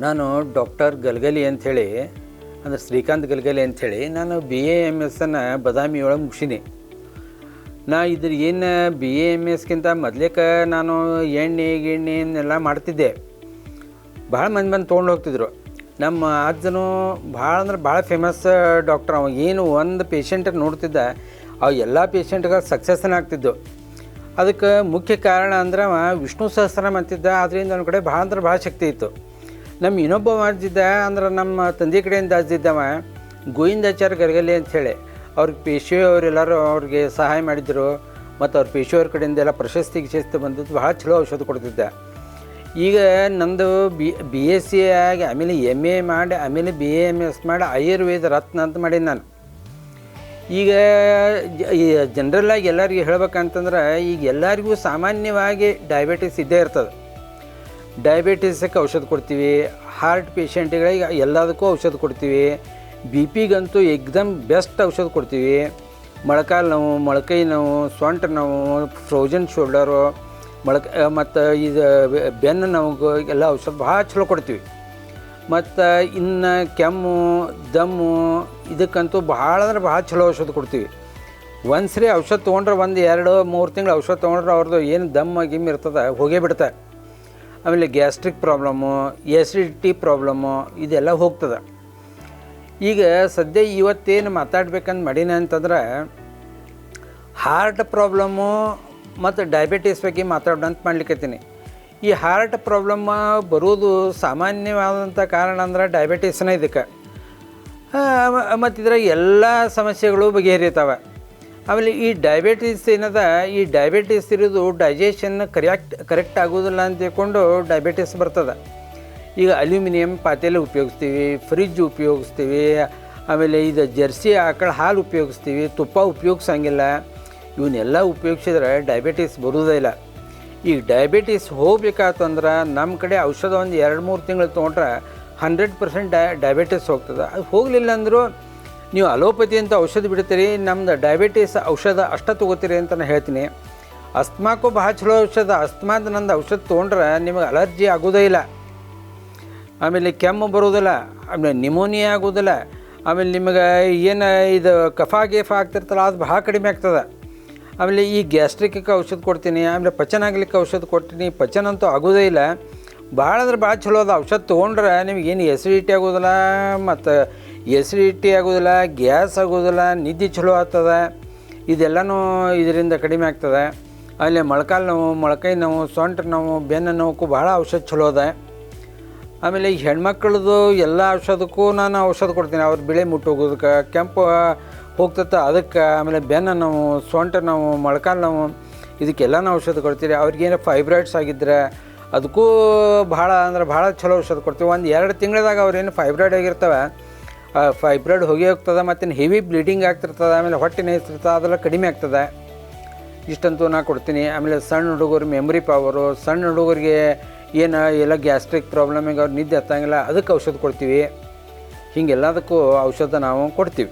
ನಾನು ಡಾಕ್ಟರ್ ಗಲಗಲಿ ಅಂಥೇಳಿ, ಅಂದರೆ ಶ್ರೀಕಾಂತ್ ಗಲಗಲಿ ಅಂಥೇಳಿ, ನಾನು BAMSನ್ನು ಬದಾಮಿ ಒಳಗೆ ಮುಗಿಸೀನಿ. ನಾ ಇದ್ರ ಏನು BAMSಗಿಂತ ಮೊದ್ಲೇಕ ನಾನು ಎಣ್ಣೆನ್ನೆಲ್ಲ ಮಾಡ್ತಿದ್ದೆ. ಭಾಳ ಮಂದಿ ಬಂದು ತೊಗೊಂಡು ಹೋಗ್ತಿದ್ರು. ನಮ್ಮ ಅಜ್ಜನು ಭಾಳ ಅಂದ್ರೆ ಭಾಳ ಫೇಮಸ್ ಡಾಕ್ಟ್ರ್. ಅವ ಏನು ಒಂದು ಪೇಷಂಟಿಗೆ ನೋಡ್ತಿದ್ದ, ಅವು ಎಲ್ಲ ಪೇಷಂಟ್ಗಳು ಸಕ್ಸಸ್ನ ಆಗ್ತಿದ್ದು. ಅದಕ್ಕೆ ಮುಖ್ಯ ಕಾರಣ ಅಂದ್ರೆ ಅವ ವಿಷ್ಣು ಸಹಸ್ರನಾಮ ಅಂತಿದ್ದ. ಅದರಿಂದ ನನ್ನ ಕಡೆ ಭಾಳ ಅಂದ್ರೆ ಭಾಳ ಶಕ್ತಿ ಇತ್ತು. ನಮ್ಮ ಇನ್ನೊಬ್ಬ ಮಾಡ್ತಿದ್ದ ಅಂದ್ರೆ ನಮ್ಮ ತಂದೆ ಕಡೆಯಿಂದ ಹಚ್ಚಿದ್ದವ ಗೋವಿಂದಾಚಾರ್ಯ ಗಲಗಲಿ ಅಂಥೇಳಿ. ಅವ್ರಿಗೆ ಪೇಶಿಯವರೆಲ್ಲರೂ ಅವ್ರಿಗೆ ಸಹಾಯ ಮಾಡಿದ್ರು. ಮತ್ತು ಅವ್ರ ಪೇಶಿಯವ್ರ ಕಡೆಯಿಂದ ಎಲ್ಲ ಪ್ರಶಸ್ತಿ ಬಂದಿದ್ದು. ಭಾಳ ಚಲೋ ಔಷಧ ಕೊಡ್ತಿದ್ದ. ಈಗ ನಂದು BSc ಆಗಿ ಆಮೇಲೆ MA ಮಾಡಿ ಆಮೇಲೆ BAMS ಮಾಡಿ ಆಯುರ್ವೇದ ರತ್ನ ಅಂತ ಮಾಡೀನಿ ನಾನು. ಈಗ ಜನರಲ್ಲಾಗಿ ಎಲ್ಲರಿಗೂ ಹೇಳ್ಬೇಕಂತಂದ್ರೆ, ಈಗ ಎಲ್ಲರಿಗೂ ಸಾಮಾನ್ಯವಾಗಿ ಡಯಾಬಿಟಿಸ್ ಇದ್ದೇ ಇರ್ತದೆ. ಡಯಾಬಿಟಿಸಕ್ಕೆ ಔಷಧ ಕೊಡ್ತೀವಿ, ಹಾರ್ಟ್ ಪೇಷಂಟ್ಗಳಿಗೆ ಎಲ್ಲದಕ್ಕೂ ಔಷಧ ಕೊಡ್ತೀವಿ, BPಗಂತೂ ಎಕ್ದಮ್ ಬೆಸ್ಟ್ ಔಷಧ ಕೊಡ್ತೀವಿ. ಮೊಳಕಾಲು ನೋವು, ಮೊಳಕೈ ನೋವು, ಸೊಂಟ ನೋವು, ಫ್ರೋಜನ್ ಶೋಲ್ಡರು, ಮತ್ತು ಇದು ಬೆನ್ನು ನೋವು ಎಲ್ಲ ಔಷಧ ಭಾಳ ಚಲೋ ಕೊಡ್ತೀವಿ. ಮತ್ತು ಇನ್ನು ಕೆಮ್ಮು ದಮ್ಮು ಇದಕ್ಕಂತೂ ಭಾಳ ಅಂದ್ರೆ ಭಾಳ ಚಲೋ ಔಷಧ ಕೊಡ್ತೀವಿ. ಒಂದು ಸರಿ ಔಷಧ ತೊಗೊಂಡ್ರೆ 1-2-3 ತಿಂಗಳು ಔಷಧ ತೊಗೊಂಡ್ರೆ ಅವ್ರದ್ದು ಏನು ದಮ್ಮ ಗಿಮ್ ಇರ್ತದೆ ಹೋಗೇ ಬಿಡ್ತಾರೆ. ಆಮೇಲೆ ಗ್ಯಾಸ್ಟ್ರಿಕ್ ಪ್ರಾಬ್ಲಮ್ಮು, ಎಸಿಡಿಟಿ ಪ್ರಾಬ್ಲಮ್ಮು ಇದೆಲ್ಲ ಹೋಗ್ತದೆ. ಈಗ ಸದ್ಯ ಇವತ್ತೇನು ಮಾತಾಡ್ಬೇಕಂತ ಮಾಡೀನಿ ಅಂತಂದ್ರೆ, ಹಾರ್ಟ್ ಪ್ರಾಬ್ಲಮ್ಮು ಮತ್ತು ಡಯಾಬಿಟೀಸ್ ಬಗ್ಗೆ ಮಾತಾಡೋಣ ಅಂತ ಮಾಡ್ಲಿಕ್ಕತ್ತೀನಿ. ಈ ಹಾರ್ಟ್ ಪ್ರಾಬ್ಲಮ್ಮ ಬರೋದು ಸಾಮಾನ್ಯವಾದಂಥ ಕಾರಣ ಅಂದ್ರೆ ಡಯಾಬಿಟೀಸ್ನ. ಇದಕ್ಕೆ ಮತ್ತು ಇದ್ರಾಗ ಎಲ್ಲ ಸಮಸ್ಯೆಗಳು ಬಗೆಹರಿತಾವೆ. ಆಮೇಲೆ ಈ ಡಯಾಬಿಟೀಸ್ ಏನದ, ಈ ಡಯಾಬಿಟೀಸ್ ಇರೋದು ಡೈಜೆಷನ್ ಕರೆಕ್ಟ್ ಆಗೋದಿಲ್ಲ ಅಂತ ತಿಳ್ಕೊಂಡು ಡಯಾಬಿಟೀಸ್ ಬರ್ತದೆ. ಈಗ ಅಲ್ಯೂಮಿನಿಯಂ ಪಾತ್ರೆಲೆ ಉಪಯೋಗಿಸ್ತೀವಿ, ಫ್ರಿಜ್ ಉಪಯೋಗಿಸ್ತೀವಿ, ಆಮೇಲೆ ಇದು ಜರ್ಸಿ ಆಕಳ ಹಾಲು ಉಪಯೋಗಿಸ್ತೀವಿ, ತುಪ್ಪ ಉಪಯೋಗಿಸಂಗಿಲ್ಲ. ಇವನ್ನೆಲ್ಲ ಉಪಯೋಗಿಸಿದ್ರೆ ಡಯಾಬಿಟೀಸ್ ಬರೋದೇ ಇಲ್ಲ. ಈಗ ಡಯಾಬಿಟೀಸ್ ಹೋಗ್ಬೇಕಾತಂದ್ರೆ ನಮ್ಮ ಕಡೆ ಔಷಧ 1-2-3 ತಿಂಗಳು ತೊಗೊಂಡ್ರೆ 100% ಡಯಾಬಿಟೀಸ್ ಹೋಗ್ತದೆ. ಅದು ಹೋಗಲಿಲ್ಲ ಅಂದರೂ ನೀವು ಅಲೋಪತಿ ಅಂತ ಔಷಧ ಬಿಡ್ತೀರಿ, ನಮ್ದು ಡಯಾಬಿಟೀಸ್ ಔಷಧ ಅಷ್ಟೇ ತೊಗೋತೀರಿ ಅಂತ ನಾನು ಹೇಳ್ತೀನಿ. ಅಸ್ತಮಾಕ್ಕೂ ಭಾಳ ಚಲೋ ಔಷಧ. ಅಸ್ತಮಾದ ನಂದು ಔಷಧ ತೊಗೊಂಡ್ರೆ ನಿಮಗೆ ಅಲರ್ಜಿ ಆಗೋದೇ ಇಲ್ಲ, ಆಮೇಲೆ ಕೆಮ್ಮು ಬರೋದಿಲ್ಲ, ಆಮೇಲೆ ನಿಮೋನಿಯಾ ಆಗೋದಿಲ್ಲ, ಆಮೇಲೆ ನಿಮಗೆ ಏನು ಇದು ಕಫ ಆಗ್ತಿರ್ತಲ್ಲ ಅದು ಭಾಳ ಕಡಿಮೆ ಆಗ್ತದೆ. ಆಮೇಲೆ ಈ ಗ್ಯಾಸ್ಟ್ರಿಕ್ಗೆ ಔಷಧ ಕೊಡ್ತೀನಿ, ಆಮೇಲೆ ಪಚನ ಆಗ್ಲಿಕ್ಕೆ ಔಷಧ ಕೊಡ್ತೀನಿ. ಪಚನ ಅಂತೂ ಆಗೋದೇ ಇಲ್ಲ. ಭಾಳ ಅಂದ್ರೆ ಭಾಳ ಚಲೋ ಅದ. ಔಷಧ ತೊಗೊಂಡ್ರೆ ನಿಮಗೇನು ಎಸಿಡಿಟಿ ಆಗೋದಿಲ್ಲ, ಮತ್ತು ಎಸಿಡಿಟಿ ಆಗೋದಿಲ್ಲ, ಗ್ಯಾಸ್ ಆಗೋದಿಲ್ಲ, ನಿದ್ದೆ ಚಲೋ ಆಗ್ತದೆ. ಇದೆಲ್ಲನೂ ಇದರಿಂದ ಕಡಿಮೆ ಆಗ್ತದೆ. ಆಮೇಲೆ ಮೊಳಕಾಲು ನೋವು, ಮೊಳಕೈ ನೋವು, ಸೊಂಟ ನೋವು, ಬೆನ್ನು ನೋವಕ್ಕೂ ಭಾಳ ಔಷಧ ಚಲೋ ಅದ. ಆಮೇಲೆ ಈ ಹೆಣ್ಮಕ್ಳದ್ದು ಎಲ್ಲ ಔಷಧಕ್ಕೂ ನಾನು ಔಷಧ ಕೊಡ್ತೀನಿ. ಅವ್ರ ಬಿಳೆ ಮುಟ್ಟೋಗೋದಕ್ಕೆ, ಕೆಂಪು ಹೋಗ್ತದೆ ಅದಕ್ಕೆ, ಆಮೇಲೆ ಬೆನ್ನು ನೋವು, ಸೊಂಟ ನೋವು, ಮೊಳಕಾಲು ನೋವು ಇದಕ್ಕೆಲ್ಲನೂ ಔಷಧ ಕೊಡ್ತೀರಿ. ಅವ್ರಿಗೇನು ಫೈಬ್ರಾಯ್ಡ್ಸ್ ಆಗಿದ್ರೆ ಅದಕ್ಕೂ ಭಾಳ ಅಂದ್ರೆ ಭಾಳ ಚಲೋ ಔಷಧ ಕೊಡ್ತೀವಿ. 1-2 ತಿಂಗಳದಾಗ ಅವ್ರೇನು ಫೈಬ್ರಾಯ್ಡ್ ಆಗಿರ್ತವೆ, ಫೈಬ್ರಾಯ್ಡ್ ಹೋಗ್ತದೆ. ಮತ್ತು ಹೆವಿ ಬ್ಲೀಡಿಂಗ್ ಆಗ್ತಿರ್ತದೆ, ಆಮೇಲೆ ಹೊಟ್ಟೆ ನೋಯ್ತಿರ್ತದೆ, ಅದೆಲ್ಲ ಕಡಿಮೆ ಆಗ್ತದೆ. ಇಷ್ಟಂತೂ ನಾನು ಕೊಡ್ತೀನಿ. ಆಮೇಲೆ ಸಣ್ಣ ಹುಡುಗರು ಮೆಮ್ರಿ ಪವರು, ಸಣ್ಣ ಹುಡುಗರಿಗೆ ಏನು ಎಲ್ಲ ಗ್ಯಾಸ್ಟ್ರಿಕ್ ಪ್ರಾಬ್ಲಮಿಗೆ ಅವ್ರು ನಿದ್ದೆ ಹತ್ತಂಗಿಲ್ಲ, ಅದಕ್ಕೆ ಔಷಧ ಕೊಡ್ತೀವಿ. ಹೀಗೆಲ್ಲದಕ್ಕೂ ಔಷಧ ನಾವು ಕೊಡ್ತೀವಿ.